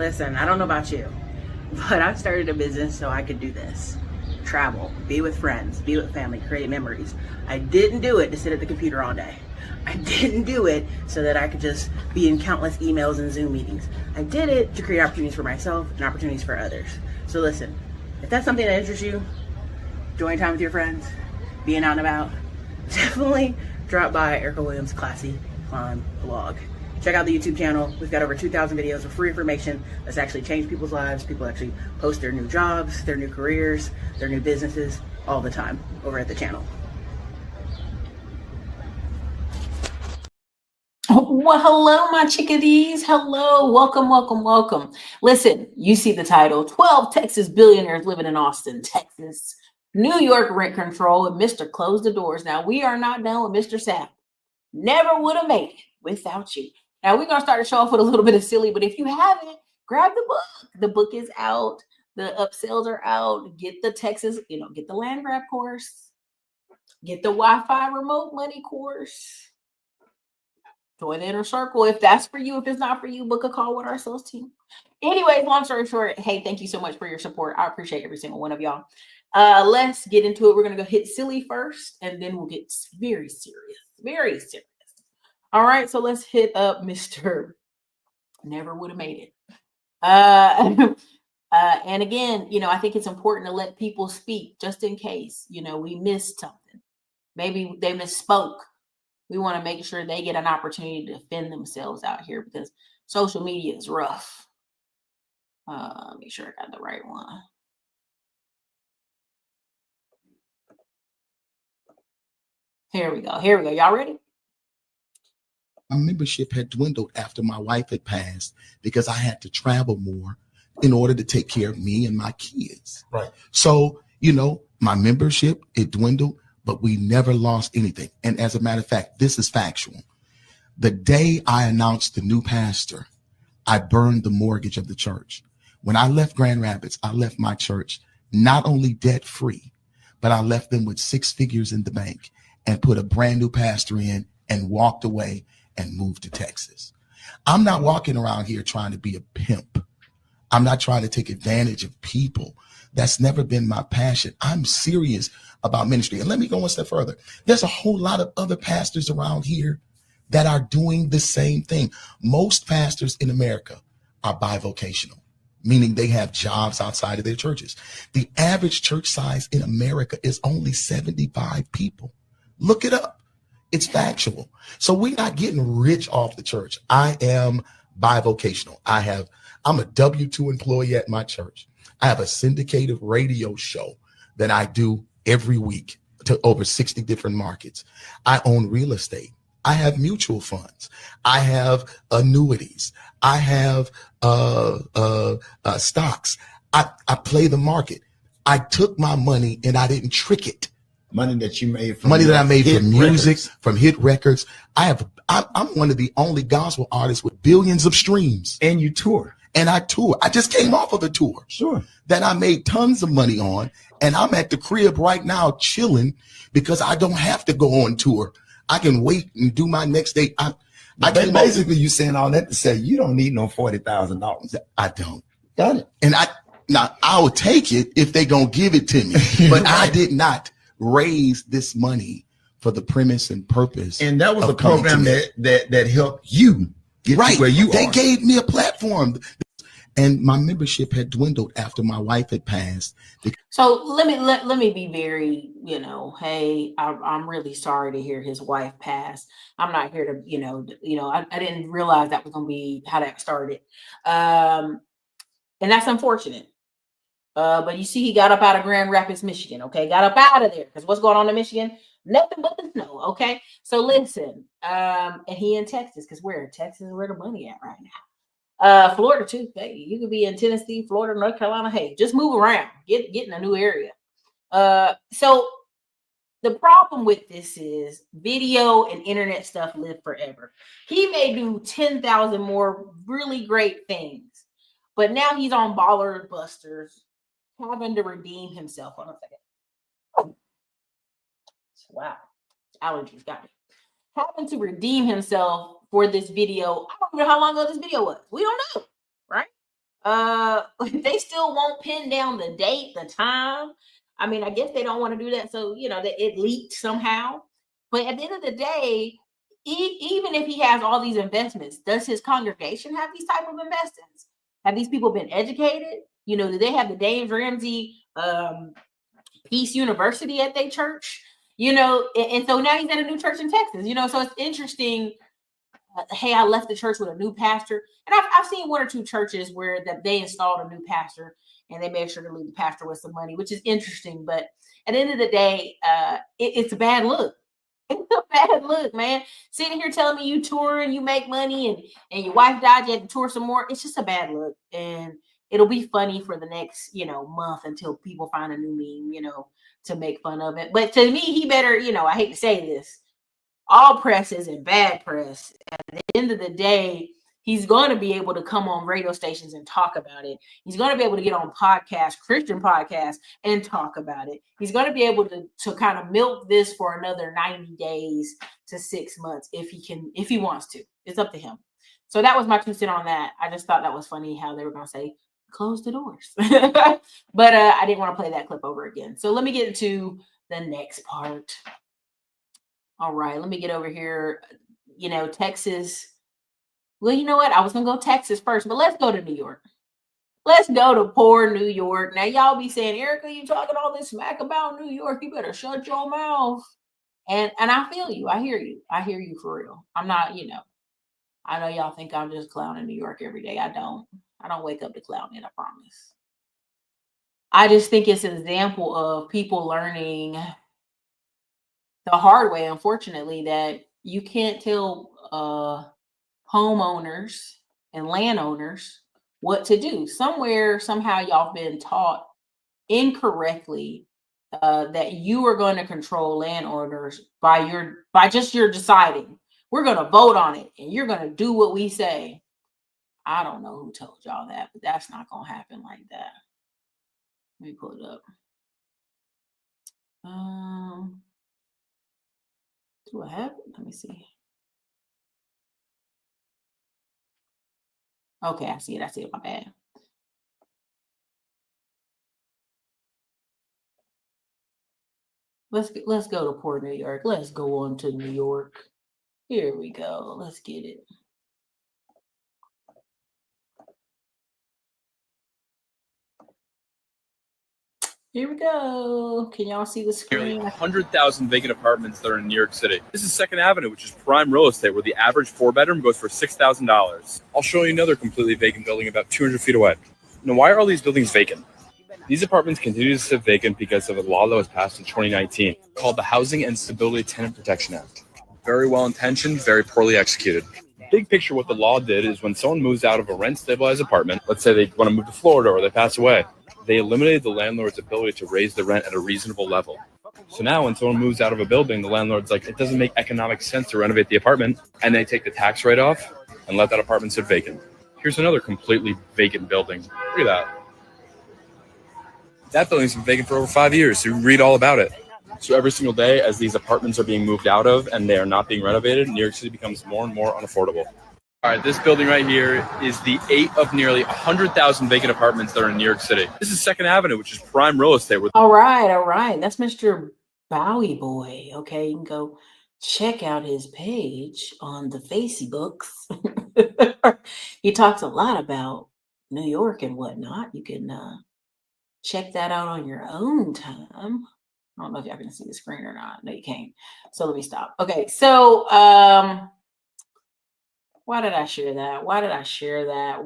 Listen, I don't know about you, but I started a business so I could do this. Travel, be with friends, be with family, create memories. I didn't do it to sit at the computer all day. I didn't do it so that I could just be in countless emails and Zoom meetings. I did it to create opportunities for myself and opportunities for others. So listen, if that's something that interests you, enjoying time with your friends, being out and about, definitely drop by Erica Williams' Classy Climb blog. Check out the YouTube channel. We've got over 2,000 videos of free information that's actually changed people's lives. People actually post their new jobs, their new careers, their new businesses all the time over at the channel. Well, hello, my chickadees. Hello. Welcome. Listen, you see the title, 12 Texas billionaires living in Austin, Texas. New York rent control and Mr. Close the Doors. Now, we are not done with Mr. Sapp. Never would have made it without you. Now, we're going to start the show off with a little bit of silly, but if you haven't, grab the book. The book is out. The upsells are out. Get the Texas, get the land grab course. Get the Wi-Fi remote money course. Join the inner circle if that's for you. If it's not for you, book a call with our sales team. Anyways, long story short, hey, thank you so much for your support. I appreciate every single one of y'all. Let's get into it. We're going to go hit silly first, and then we'll get very serious. Very serious. All right, so let's hit up Mr. Never Would Have Made It. And again, I think it's important to let people speak just in case, we missed something. Maybe they misspoke. We want to make sure they get an opportunity to defend themselves out here because social media is rough. Make sure I got the right one. Here we go. Y'all ready? My membership had dwindled after my wife had passed because I had to travel more in order to take care of me and my kids. Right. So, my membership, it dwindled, but we never lost anything. And as a matter of fact, this is factual. The day I announced the new pastor, I burned the mortgage of the church. When I left Grand Rapids, I left my church not only debt free, but I left them with 6 figures in the bank and put a brand new pastor in and walked away and moved to Texas. I'm not walking around here trying to be a pimp. I'm not trying to take advantage of people. That's never been my passion. I'm serious about ministry. And let me go one step further. There's a whole lot of other pastors around here that are doing the same thing. Most pastors in America are bivocational, meaning they have jobs outside of their churches. The average church size in America is only 75 people. Look it up. It's factual. So we're not getting rich off the church. I am bivocational. I'm a W-2 employee at my church. I have a syndicated radio show that I do every week to over 60 different markets. I own real estate. I have mutual funds. I have annuities. I have stocks. I play the market. I took my money and I didn't trick it. Money that you made from money that I made from music, records. from hit records. I'm one of the only gospel artists with billions of streams. And you tour. And I tour. I just came off of a tour. Sure. That I made tons of money on. And I'm at the crib right now chilling because I don't have to go on tour. I can wait and do my next day. Basically, you saying all that to say you don't need no $40,000. I don't. Got it. And I will take it if they gonna give it to me. But right. I did not raise this money for the premise and purpose. And that was a program that helped you get right to where you they are. Gave me a platform. And my membership had dwindled after my wife had passed. So let me be very, hey, I'm really sorry to hear his wife passed. I'm not here to, I didn't realize that was going to be how that started. And that's unfortunate. But you see, he got up out of Grand Rapids, Michigan. Okay. Got up out of there because what's going on in Michigan? Nothing but the snow. Okay. So listen, and he in Texas because where the money at right now. Florida too. Hey, you could be in Tennessee, Florida, North Carolina. Hey, just move around. Get in a new area. So the problem with this is video and internet stuff live forever. He may do 10,000 more really great things, but now he's on Baller Busters, having to redeem himself. Hold on a second. Wow, allergies got me. Having to redeem himself for this video. I don't know how long ago this video was. We don't know, right? They still won't pin down the date, the time. I mean, I guess they don't want to do that, so that it leaked somehow. But at the end of the day, even if he has all these investments, does his congregation have these type of investments? Have these people been educated? Do they have the James Ramsey Peace University at their church? And so now he's at a new church in Texas. So it's interesting. Hey, I left the church with a new pastor, and I've seen one or two churches where that they installed a new pastor and they made sure to leave the pastor with some money, which is interesting. But at the end of the day, it's a bad look. It's a bad look, man. Sitting here telling me you tour and you make money and your wife died, you had to tour some more. It's just a bad look. And it'll be funny for the next, month until people find a new meme, to make fun of it. But to me, he better, I hate to say this, all press isn't bad press. At the end of the day, he's going to be able to come on radio stations and talk about it. He's going to be able to get on podcasts, Christian podcasts, and talk about it. He's going to be able to kind of milk this for another 90 days to 6 months if he wants to. It's up to him. So that was my 2 cents on that. I just thought that was funny how they were going to say, close the doors. But I didn't want to play that clip over again. So let me get into the next part. All right, let me get over here. Texas. Well, you know what? I was going to go Texas first, but let's go to New York. Let's go to poor New York. Now, y'all be saying, Erica, you talking all this smack about New York. You better shut your mouth. And I feel you. I hear you. I hear you for real. I'm not, I know y'all think I'm just clowning New York every day. I don't wake up to clowning, I promise. I just think it's an example of people learning the hard way, unfortunately, that you can't tell homeowners and landowners what to do. Somewhere, somehow, y'all been taught incorrectly that you are going to control landowners by just your deciding. We're going to vote on it, and you're going to do what we say. I don't know who told y'all that, but that's not going to happen like that. Let me pull it up. Do I have it? Let me see. Okay, I see it. My bad. Let's go to poor New York. Let's go on to New York. Here we go. Let's get it. Here we go. Can y'all see the screen? Nearly 100,000 vacant apartments that are in New York City. This is 2nd Avenue, which is prime real estate, where the average 4-bedroom goes for $6,000. I'll show you another completely vacant building about 200 feet away. Now, why are all these buildings vacant? These apartments continue to sit vacant because of a law that was passed in 2019 called the Housing and Stability Tenant Protection Act. Very well intentioned, very poorly executed. Big picture, what the law did is when someone moves out of a rent-stabilized apartment, let's say they want to move to Florida or they pass away, they eliminated the landlord's ability to raise the rent at a reasonable level. So now when someone moves out of a building, the landlord's like, it doesn't make economic sense to renovate the apartment, and they take the tax write-off and let that apartment sit vacant. Here's another completely vacant building. Look at that. That building's been vacant for over 5 years, so you read all about it. So every single day, as these apartments are being moved out of and they are not being renovated, New York City becomes more and more unaffordable. All right, this building right here is the 8th of nearly 100,000 vacant apartments that are in New York City. This is 2nd Avenue, which is prime real estate. All right. That's Mr. Bowie Boy. Okay, you can go check out his page on the Facebooks. He talks a lot about New York and whatnot. You can check that out on your own time. I don't know if y'all can see the screen or not. No, you can't. So let me stop. Okay, so why did I share that? Why did I share that?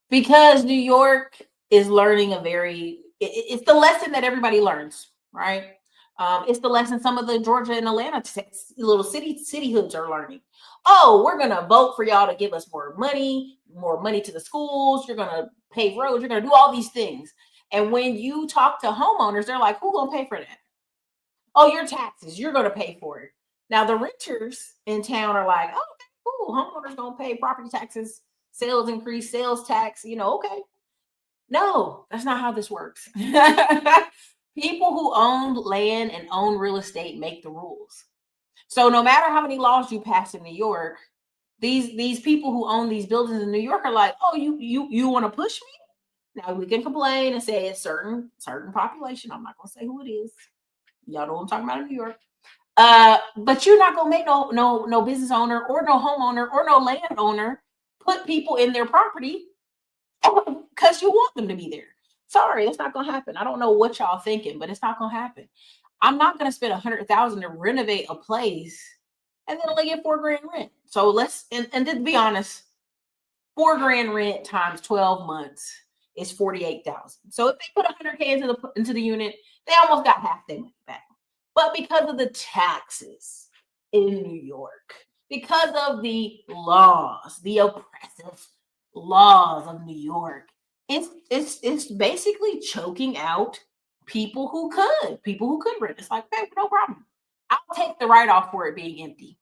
Because New York is learning it's the lesson that everybody learns, right? It's the lesson some of the Georgia and Atlanta little city hoods are learning. Oh, we're going to vote for y'all to give us more money to the schools. You're going to pave roads. You're going to do all these things. And when you talk to homeowners, they're like, who's going to pay for that? Oh, your taxes. You're going to pay for it. Now, the renters in town are like, oh, okay, cool. Homeowners going to pay property taxes, sales increase, sales tax, okay. No, that's not how this works. People who own land and own real estate make the rules. So no matter how many laws you pass in New York, These people who own these buildings in New York are like, oh, you want to push me? Now we can complain and say it's certain population. I'm not gonna say who it is. Y'all know what I'm talking about in New York. But you're not gonna make no business owner or no homeowner or no landowner put people in their property because you want them to be there. Sorry, it's not gonna happen. I don't know what y'all thinking, but it's not gonna happen. I'm not gonna spend $100,000 to renovate a place and then only get $4,000 rent. So let's and to be honest, $4,000 rent times 12 months is $48,000. So if they put $100K into the unit, they almost got half their money back. But because of the taxes in New York, because of the laws, the oppressive laws of New York, it's basically choking out people who could rent. It's like, hey, no problem. I'll take the write-off for it being empty.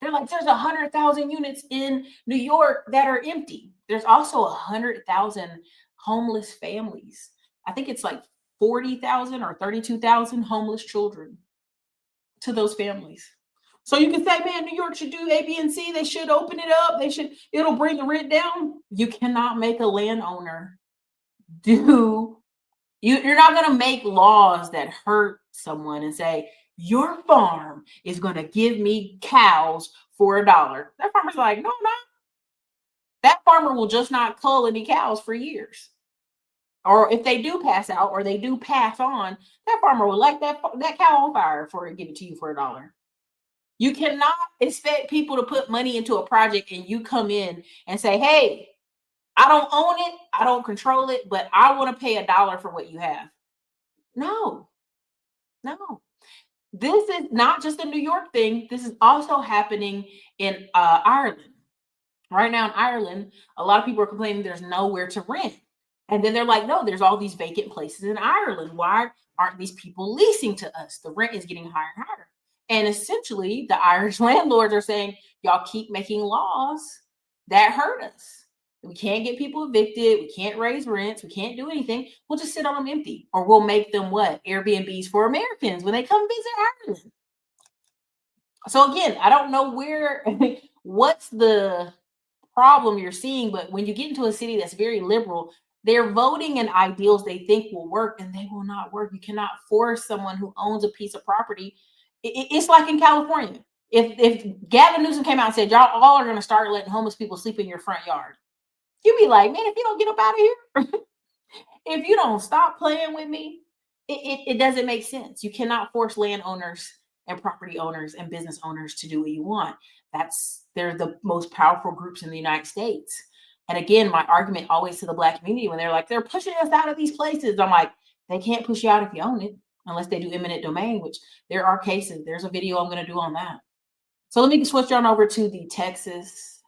They're like, there's 100,000 units in New York that are empty. There's also 100,000 homeless families. I think it's like 40,000 or 32,000 homeless children to those families. So you can say, man, New York should do A, B, and C. They should open it up. It'll bring the rent down. You cannot make a landowner you're not going to make laws that hurt someone and say, your farm is going to give me cows for $1. That farmer's like, no, not. That farmer will just not cull any cows for years. Or if they do pass out or they do pass on, that farmer will light that cow on fire before it give it to you for $1. You cannot expect people to put money into a project and you come in and say, hey, I don't own it, I don't control it, but I want to pay $1 for what you have. No. This is not just a New York thing. This is also happening in Ireland. Right now in Ireland, a lot of people are complaining there's nowhere to rent. And then they're like, no, there's all these vacant places in Ireland. Why aren't these people leasing to us? The rent is getting higher and higher. And essentially, the Irish landlords are saying, y'all keep making laws that hurt us. We can't get people evicted. We can't raise rents. We can't do anything. We'll just sit on them empty. Or we'll make them what? Airbnbs for Americans when they come visit Ireland. So again, I don't know what's the problem you're seeing, but when you get into a city that's very liberal, they're voting in ideals they think will work, and they will not work. You cannot force someone who owns a piece of property. It's like in California. If Gavin Newsom came out and said, y'all all are going to start letting homeless people sleep in your front yard, you'd be like, man, if you don't get up out of here, if you don't stop playing with me, it doesn't make sense. You cannot force landowners and property owners and business owners to do what you want. They're the most powerful groups in the United States. And again, my argument always to the Black community when they're like, they're pushing us out of these places. I'm like, they can't push you out if you own it, unless they do eminent domain, which there are cases. There's a video I'm going to do on that. So let me switch on over to the Texas.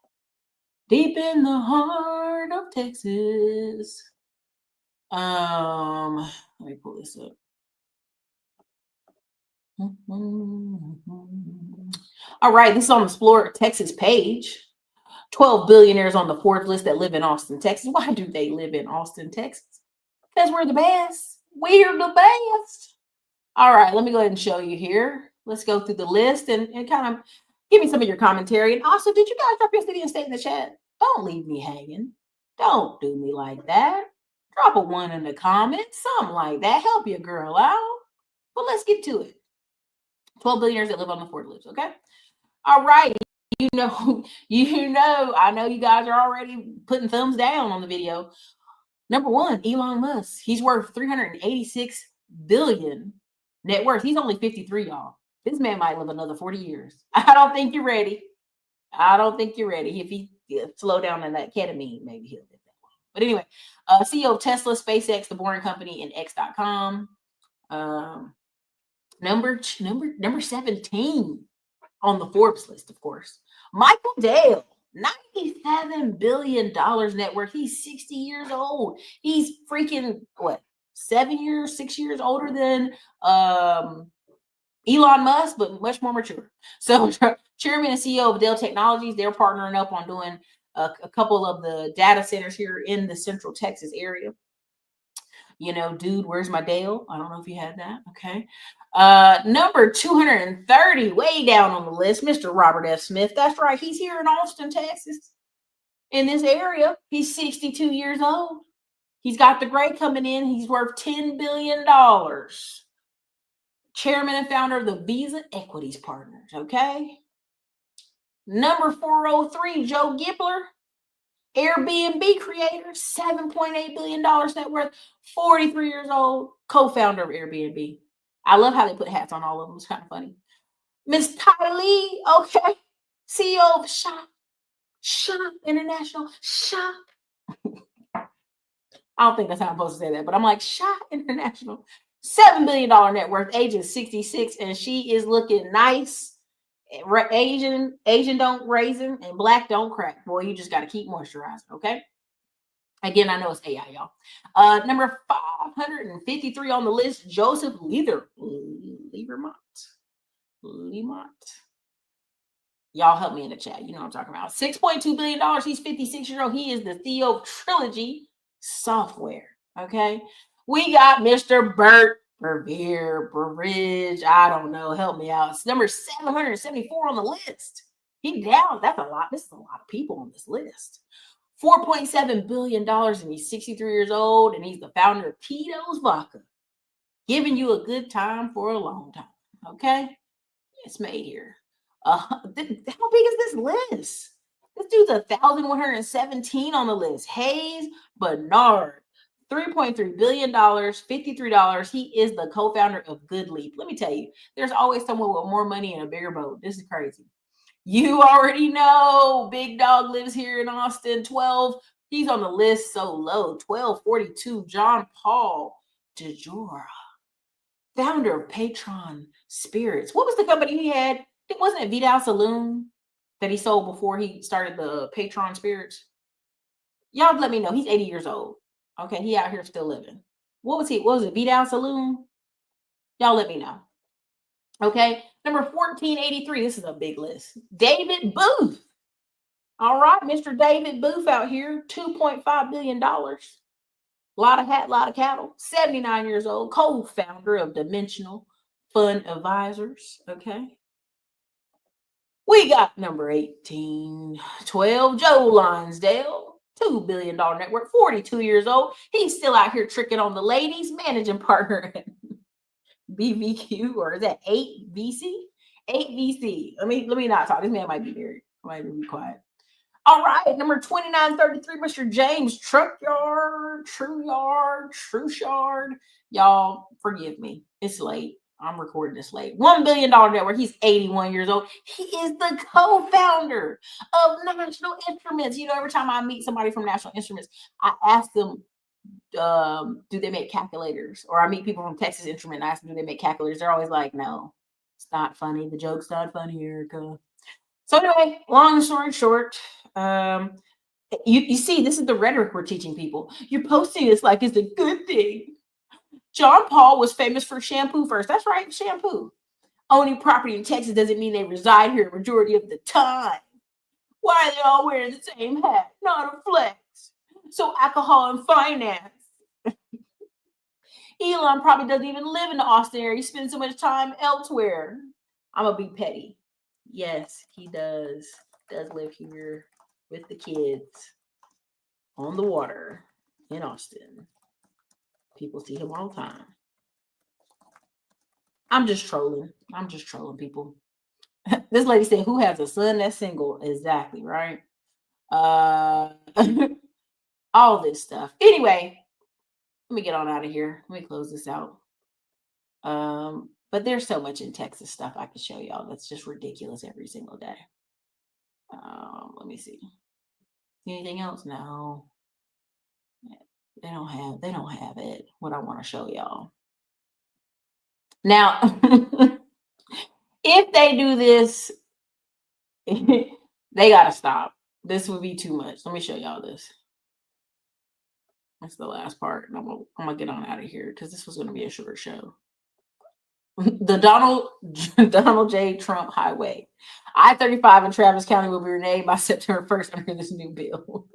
Deep in the heart of Texas. Let me pull this up. All right, this is on the Explore Texas page. 12 billionaires on the Forbes list that live in Austin, Texas. Why do they live in Austin, Texas? Because we're the best. We're the best. All right, let me go ahead and show you here. Let's go through the list and kind of give me some of your commentary. And also, did you guys drop your city and state in the chat? Don't leave me hanging. Don't do me like that. Drop a 1 in the comments, something like that. Help your girl out. But let's get to it. 12 billionaires that live on the Forbes list, okay? All right. I know you guys are already putting thumbs down on the video. Number 1, Elon Musk. He's worth $386 billion net worth. He's only 53, y'all. This man might live another 40 years. I don't think you're ready. If he slow down on that ketamine, maybe he'll live that long. But anyway, CEO of Tesla, SpaceX, The Boring Company, and X.com. Number 17 on the Forbes list, of course. Michael Dale, $97 billion net worth. He's 60 years old. He's freaking, 6 years older than Elon Musk, but much more mature. So chairman and CEO of Dell Technologies, they're partnering up on doing a couple of the data centers here in the Central Texas area. You know, dude, where's my Dale? I don't know if you had that. Okay. Number 230, way down on the list, Mr. Robert F. Smith. That's right. He's here in Austin, Texas, in this area. He's 62 years old. He's got the gray coming in. He's worth $10 billion. Chairman and founder of the Visa Equities Partners. Okay. Number 403, Joe Gibler. Airbnb creator, $7.8 billion net worth, 43 years old, co-founder of Airbnb. I love how they put hats on all of them. It's kind of funny. Miss Ty Lee, okay, CEO of Shop International, Shop. I don't think that's how I'm supposed to say that, but I'm like, Shop International, $7 billion net worth, age is 66, and she is looking nice. Asian don't raisin and black don't crack. Boy, you just got to keep moisturizing, okay? Again, I know it's AI, y'all. Number 553 on the list, Joseph Liebermont. Y'all help me in the chat. You know what I'm talking about. $6.2 billion. He's 56 years old. He is the CEO of Trilogy Software, okay? We got Mr. Bert Bridge. I don't know. Help me out. It's number 774 on the list. He down. That's a lot. This is a lot of people on this list. $4.7 billion, and he's 63 years old, and he's the founder of Tito's Vodka. Giving you a good time for a long time. Okay? It's made here. How big is this list? This dude's 1,117 on the list. Hayes Bernard. $3.3 billion, $53. He is the co-founder of Good Leap. Let me tell you, there's always someone with more money and a bigger boat. This is crazy. You already know Big Dog lives here in Austin. 12. He's on the list so low. 1242. John Paul DeJora, founder of Patron Spirits. What was the company he had? It wasn't Vidal Saloon that he sold before he started the Patron Spirits. Y'all let me know. He's 80 years old. Okay, he out here still living. What was he? What was it? Vidal Saloon? Y'all let me know. Okay, number 1483. This is a big list. David Booth. All right, Mr. David Booth out here. $2.5 billion. Lot of hat, lot of cattle. 79 years old. Co-founder of Dimensional Fund Advisors. Okay. We got number 1812. Joe Lonsdale. $2 billion network, 42 years old. He's still out here tricking on the ladies, managing partner at BVQ, or is that 8VC? 8VC. Let me not talk. This man might be married. I might be quiet. All right, number 2933, Mr. James Trushard. Y'all, forgive me. It's late. I'm recording this late. $1 billion network. He's 81 years old. He is the co-founder of National Instruments. You know, every time I meet somebody from National Instruments, I ask them, do they make calculators? Or I meet people from Texas Instruments, and I ask them, do they make calculators? They're always like, no, it's not funny. The joke's not funny, Erica. So anyway, long story short, you see, this is the rhetoric we're teaching people. You're posting this like it's a good thing. John Paul was famous for shampoo first. That's right, shampoo. Owning property in Texas doesn't mean they reside here a majority of the time. Why are they all wearing the same hat? Not a flex. So alcohol and finance. Elon probably doesn't even live in the Austin area. He spends so much time elsewhere. I'm going to be petty. Yes, he does. Does live here with the kids on the water in Austin. People see him all the time. I'm just trolling. People. This lady said, who has a son that's single? Exactly, right? All this stuff. Anyway, let me get on out of here. Let me close this out. But there's so much in Texas stuff I can show y'all that's just ridiculous every single day. Let me see. Anything else? No. They don't have it. What I want to show y'all. Now, if they do this, they gotta stop. This would be too much. Let me show y'all this. That's the last part. And I'm gonna get on out of here because this was gonna be a short show. The Donald J. Trump Highway. I-35 in Travis County will be renamed by September 1st under this new bill.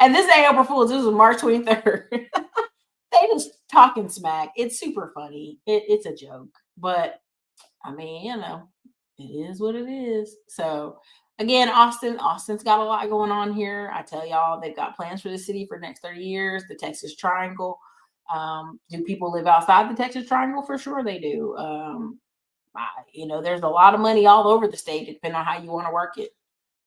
And this ain't April Fool's. This was March 23rd. They is talking smack. It's super funny. It's a joke, but I mean, it is what it is. So again, Austin's got a lot going on here. I tell y'all, they've got plans for the city for the next 30 years, the Texas Triangle. Do people live outside the Texas Triangle? For sure they do. There's a lot of money all over the state, depending on how you want to work it.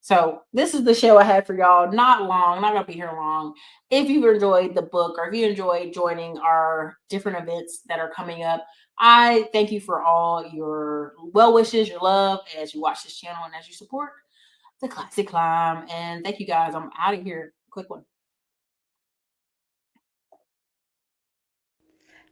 So this is the show I had for y'all. Not long, not gonna be here long. If you've enjoyed the book or if you enjoyed joining our different events that are coming up, I thank you for all your well wishes, your love as you watch this channel and as you support the Classic Climb. And thank you guys. I'm out of here. Quick one.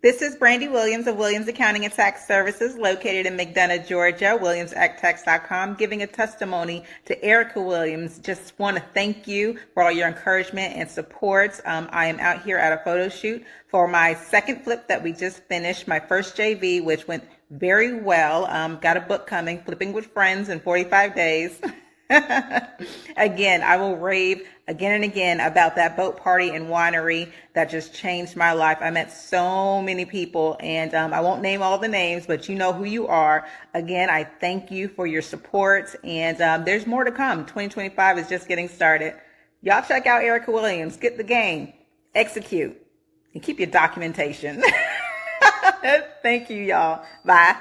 This is Brandy Williams of Williams Accounting and Tax Services, located in McDonough, Georgia, WilliamsActTax.com, giving a testimony to Erica Williams. Just want to thank you for all your encouragement and support. I am out here at a photo shoot for my second flip that we just finished, my first JV, which went very well. Got a book coming, Flipping with Friends in 45 days. Again, I will rave again and again about that boat party and winery that just changed my life. I met so many people, and I won't name all the names, but you know who you are. Again, I thank you for your support, and there's more to come. 2025 is just getting started. Y'all check out Erica Williams. Get the game, execute, and keep your documentation. Thank you, y'all. Bye.